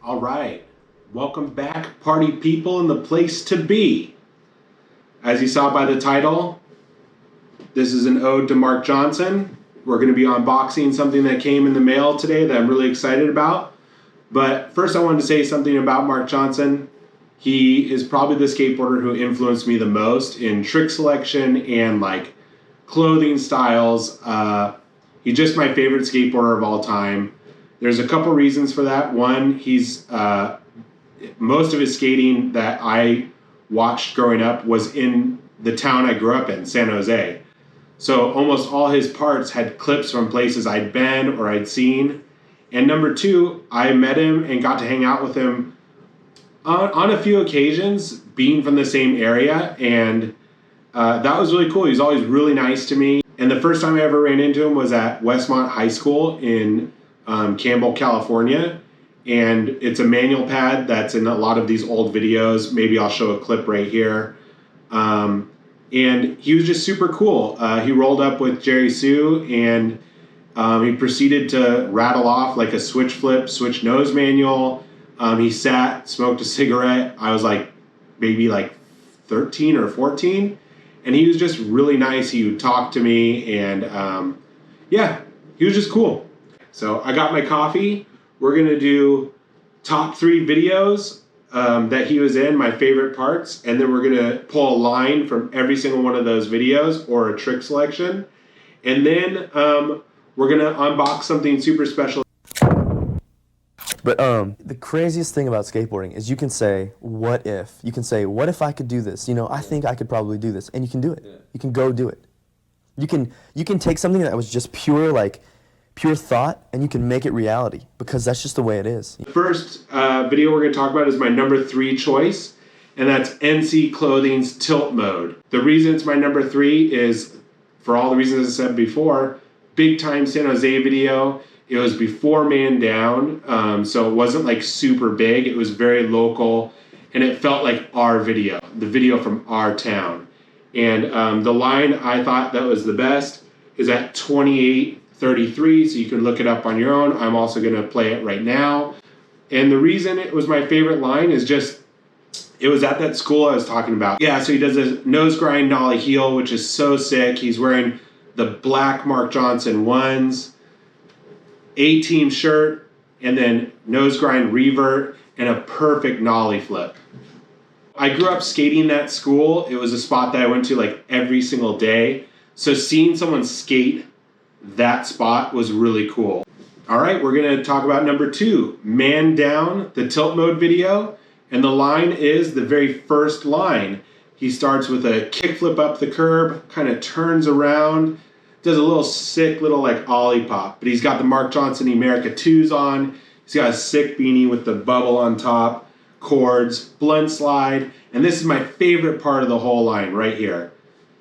All right, welcome back, party people, in the place to be. As you saw by the title, this is an ode to Marc Johnson. We're going to be unboxing something that came in the mail today that I'm really excited about. But first I wanted to say something about Marc Johnson. He is probably the skateboarder who influenced me the most in trick selection and like clothing styles. He's just my favorite skateboarder of all time. There's a couple reasons for that. One, he's most of his skating that I watched growing up was in the town I grew up in, San Jose. So almost all his parts had clips from places I'd been or I'd seen. And number two, I met him and got to hang out with him on a few occasions, being from the same area, and that was really cool. He was always really nice to me. And the first time I ever ran into him was at Westmont High School in Campbell, California. And it's a manual pad that's in a lot of these old videos. Maybe I'll show a clip right here. And he was just super cool. He rolled up with Jerry Sue, and he proceeded to rattle off like a switch flip, switch nose manual. He sat, smoked a cigarette. I was like maybe like 13 or 14. And he was just really nice. He would talk to me, and yeah, he was just cool. So I got my coffee. We're going to do top 3 videos that he was in, my favorite parts, and then we're going to pull a line from every single one of those videos or a trick selection. And then we're going to unbox something super special. But the craziest thing about skateboarding is you can say, what if? You can say, what if I could do this? You know, I think I could probably do this. And you can do it. Yeah. You can go do it. You can take something that was just pure thought, and you can make it reality, because that's just the way it is. The first video we're going to talk about is my number 3 choice, and that's NC Clothing's Tilt Mode. The reason it's my number 3 is, for all the reasons I said before, big time San Jose video. It was before Man Down, so it wasn't like super big. It was very local, and it felt like our video, the video from our town. And the line I thought that was the best is at 28:33, so you can look it up on your own. I'm also going to play it right now. And the reason it was my favorite line is just, it was at that school I was talking about. Yeah, so he does a nose grind nollie heel, which is so sick. He's wearing the black Marc Johnson ones, A-team shirt, and then nose grind revert, and a perfect nollie flip. I grew up skating that school. It was a spot that I went to like every single day. So seeing someone skate that spot was really cool. All right, we're gonna talk about number 2, Man Down, the tilt mode video. And the line is the very first line. He starts with a kickflip up the curb, kind of turns around, does a little sick little like ollie pop, but he's got the Marc Johnson Emerica 2s on. He's got a sick beanie with the bubble on top, cords, blunt slide, and this is my favorite part of the whole line right here.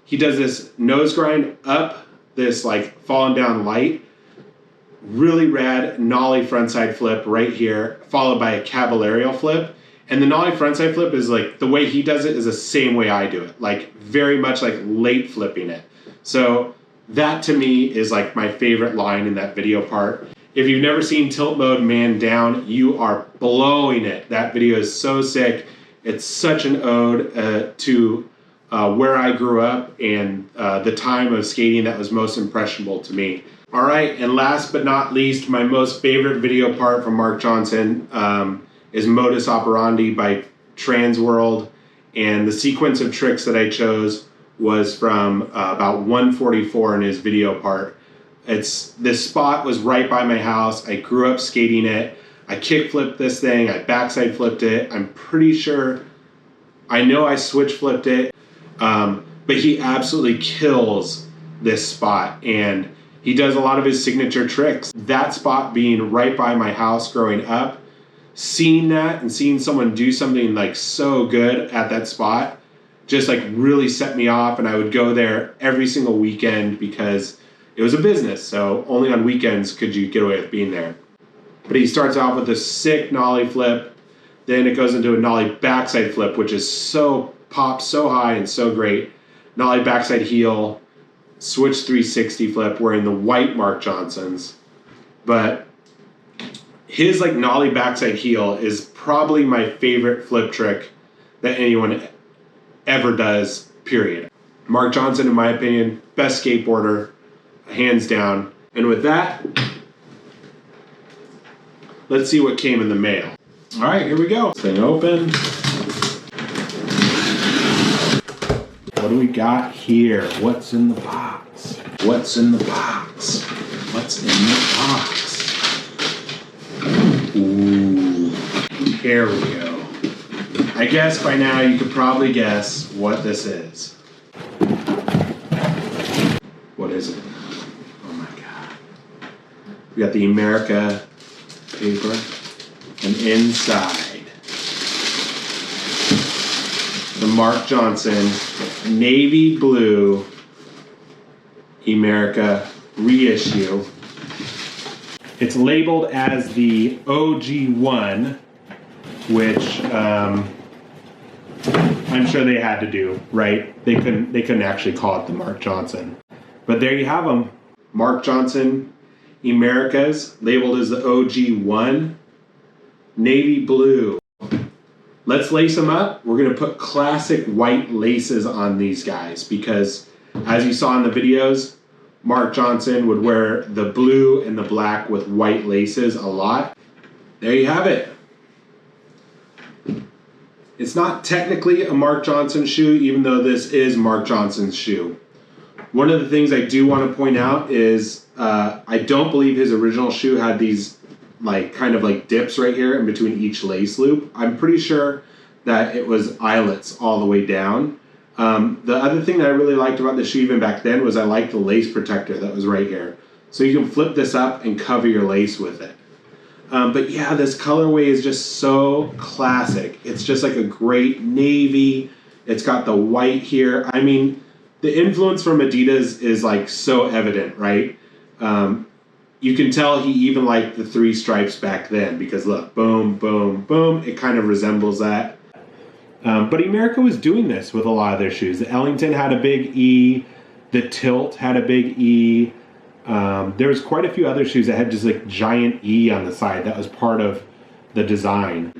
He does this nose grind up this like falling down light, really rad nollie frontside flip right here, followed by a caballerial flip. And the nollie frontside flip is like, the way he does it is the same way I do it, like very much like late flipping it. So that to me is like my favorite line in that video part. If you've never seen Tilt Mode Man Down, you are blowing it. That video is so sick. It's such an ode to where I grew up and the time of skating that was most impressionable to me. All right, and last but not least, my most favorite video part from Marc Johnson is Modus Operandi by Transworld. And the sequence of tricks that I chose was from about 144 in his video part. This spot was right by my house. I grew up skating it. I kick flipped this thing. I backside flipped it. I'm pretty sure, I know I switch flipped it. But he absolutely kills this spot, and he does a lot of his signature tricks. That spot being right by my house growing up, seeing that and seeing someone do something like so good at that spot just like really set me off, and I would go there every single weekend because it was a business, so only on weekends could you get away with being there. But he starts off with a sick nollie flip, then it goes into a nollie backside flip, which is so pops so high and so great. Nollie backside heel, switch 360 flip wearing the white Marc Johnsons. But his like nollie backside heel is probably my favorite flip trick that anyone ever does, period. Marc Johnson, in my opinion, best skateboarder, hands down. And with that, let's see what came in the mail. All right, here we go. Thing open. What do we got here? What's in the box? What's in the box? What's in the box? Ooh, here we go. I guess by now you could probably guess what this is. What is it? Oh my God. We got the Emerica paper, and inside the Marc Johnson navy blue Emerica reissue. It's labeled as the OG1, which I'm sure they had to do, right? They couldn't actually call it the Marc Johnson. But there you have them. Marc Johnson Emericas, labeled as the OG1, navy blue. Let's lace them up. We're gonna put classic white laces on these guys because, as you saw in the videos, Marc Johnson would wear the blue and the black with white laces a lot. There you have it. It's not technically a Marc Johnson shoe, even though this is Marc Johnson's shoe. One of the things I do want to point out is I don't believe his original shoe had these kind of dips right here in between each lace loop. I'm pretty sure that it was eyelets all the way down. The other thing that I really liked about the shoe even back then was I liked the lace protector that was right here. So you can flip this up and cover your lace with it. But yeah, this colorway is just so classic. It's just like a great navy. It's got the white here. I mean, the influence from Adidas is like so evident, right? You can tell he even liked the 3 stripes back then because look, boom, boom, boom. It kind of resembles that. But Emerica was doing this with a lot of their shoes. The Ellington had a big E. The Tilt had a big E. There was quite a few other shoes that had just like giant E on the side. That was part of the design.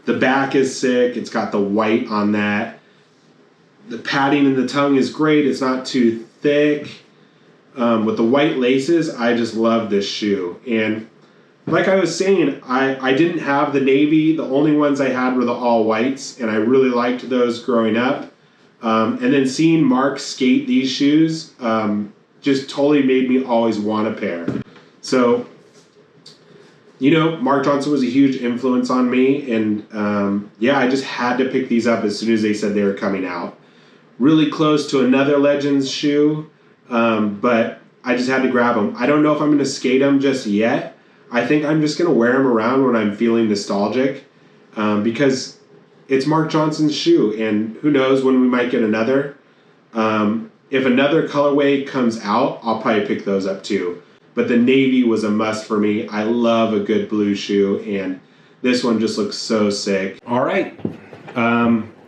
The back is sick. It's got the white on that. The padding in the tongue is great. It's not too thick. With the white laces, I just love this shoe. And like I was saying, I didn't have the navy. The only ones I had were the all whites, and I really liked those growing up. And then seeing Marc skate these shoes just totally made me always want a pair. So, you know, Marc Johnson was a huge influence on me, and yeah, I just had to pick these up as soon as they said they were coming out. Really close to another Legends shoe, but I just had to grab them. I don't know if I'm going to skate them just yet. I think I'm just going to wear them around when I'm feeling nostalgic because it's Marc Johnson's shoe, and who knows when we might get another. If another colorway comes out, I'll probably pick those up too. But the navy was a must for me. I love a good blue shoe, and this one just looks so sick. All right,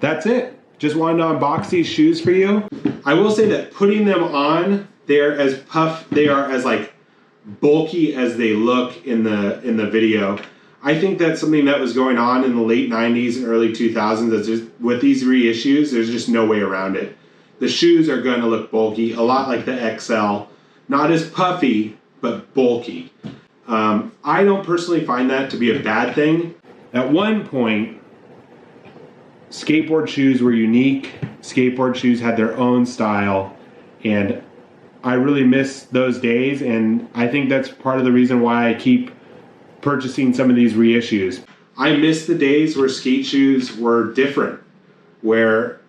that's it. Just wanted to unbox these shoes for you. I will say that putting them on, they are as like bulky as they look in the video. I think that's something that was going on in the late 90s and early 2000s. That's just, with these reissues, there's just no way around it. The shoes are going to look bulky, a lot like the XL. Not as puffy, but bulky. I don't personally find that to be a bad thing. At one point, skateboard shoes were unique. Skateboard shoes had their own style, and I really miss those days, and I think that's part of the reason why I keep purchasing some of these reissues. I miss the days where skate shoes were different, where,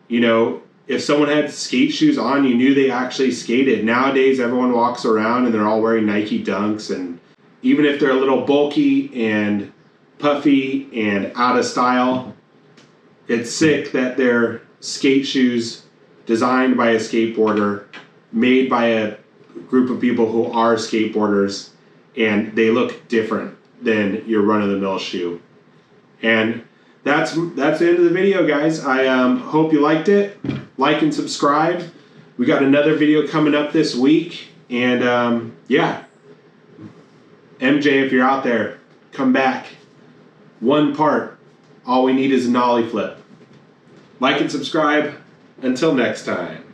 you know, if someone had skate shoes on, you knew they actually skated. Nowadays, everyone walks around and they're all wearing Nike Dunks, and even if they're a little bulky and puffy and out of style, it's sick that they're skate shoes designed by a skateboarder, made by a group of people who are skateboarders, and they look different than your run-of-the-mill shoe. And that's the end of the video, guys. I hope you liked it. Like and subscribe. We got another video coming up this week. And yeah, MJ, if you're out there, come back. One part. All we need is an ollie flip. Like and subscribe. Until next time.